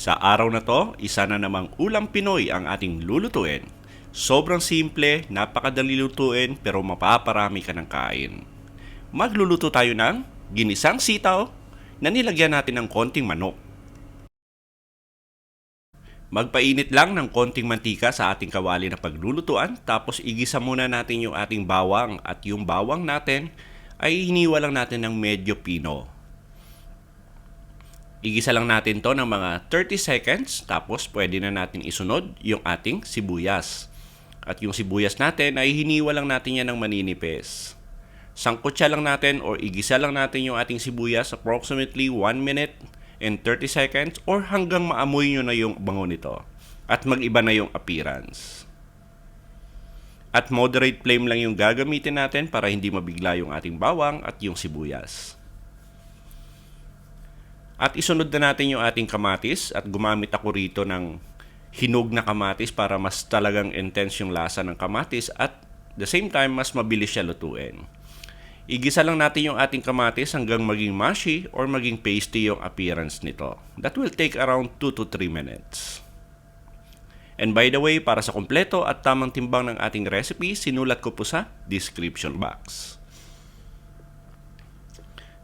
Sa araw na to, isa na namang ulam Pinoy ang ating lulutuin. Sobrang simple, napakadali lutuin pero mapaparami ka ng kain. Magluluto tayo ng ginisang sitaw na nilagyan natin ng konting manok. Magpainit lang ng konting mantika sa ating kawali na paglulutuan tapos igisa muna natin yung ating bawang at yung bawang natin ay hiniwa lang natin ng medyo pino. Igisa lang natin to ng mga 30 seconds tapos pwede na natin isunod yung ating sibuyas. At yung sibuyas natin ay hiniwa lang natin yan ng maninipis. Sangkutsa lang natin or igisa lang natin yung ating sibuyas approximately 1 minute and 30 seconds or hanggang maamoy nyo na yung bango nito at mag-iba na yung appearance. At moderate flame lang yung gagamitin natin para hindi mabigla yung ating bawang at yung sibuyas. At isunod na natin yung ating kamatis at gumamit ako rito ng hinog na kamatis para mas talagang intense yung lasa ng kamatis at the same time mas mabilis siya lutuin. Igisa lang natin yung ating kamatis hanggang maging mushy or maging pasty yung appearance nito. That will take around 2 to 3 minutes. And by the way, para sa kompleto at tamang timbang ng ating recipe, sinulat ko po sa description box.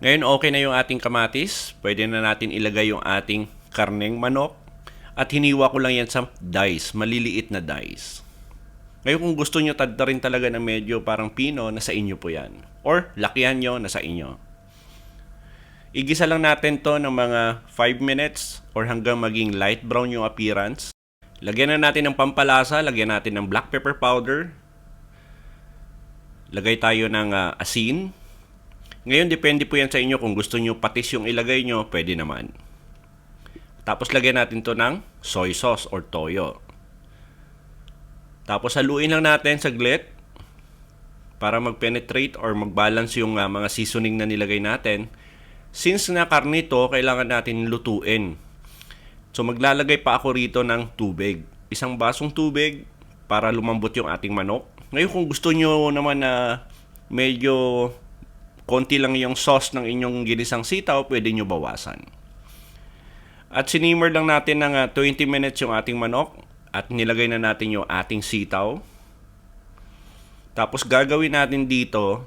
Ngayon okay na yung ating kamatis, pwede na natin ilagay yung ating karneng manok at hiniwa ko lang yan sa dice, maliliit na dice. Ngayon kung gusto nyo tadta rin talaga na medyo parang pino, nasa inyo po yan. Or lakihan nyo, nasa inyo. Igisa lang natin to ng mga 5 minutes or hanggang maging light brown yung appearance. Lagyan na natin ng pampalasa, lagyan natin ng black pepper powder. Lagay tayo ng asin. Ngayon depende po yan sa inyo kung gusto nyo patis yung ilagay nyo, pwede naman. Tapos lagyan natin to ng soy sauce or toyo. Tapos haluin lang natin saglit para mag-penetrate or mag-balance yung mga seasoning na nilagay natin. Since na karne to, kailangan natin lutuin. So maglalagay pa ako rito ng tubig. Isang basong tubig para lumambot yung ating manok. Ngayon kung gusto nyo naman na medyo konti lang yung sauce ng inyong ginisang sitaw, pwede nyo bawasan. At sinimmer lang natin ng 20 minutes yung ating manok. At nilagay na natin yung ating sitaw. Tapos gagawin natin dito,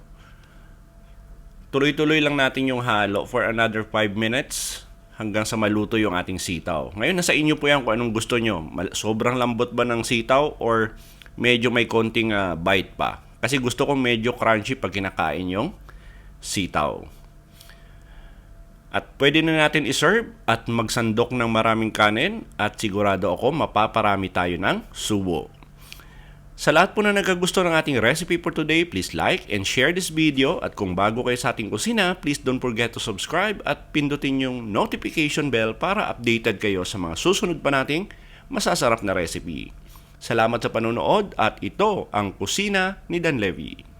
tuloy-tuloy lang natin yung halo for another 5 minutes hanggang sa maluto yung ating sitaw. Ngayon nasa inyo po yan kung anong gusto nyo. Sobrang lambot ba ng sitaw or medyo may konting bite pa? Kasi gusto ko medyo crunchy pag kinakain yung sitaw. At pwede na natin iserve at magsandok ng maraming kanin at sigurado ako mapaparami tayo ng subo. Sa lahat po na nagkagusto ng ating recipe for today, please like and share this video at kung bago kayo sa ating kusina, please don't forget to subscribe at pindutin yung notification bell para updated kayo sa mga susunod pa nating masasarap na recipe. Salamat sa panonood at ito ang Kusina ni Dan Levy.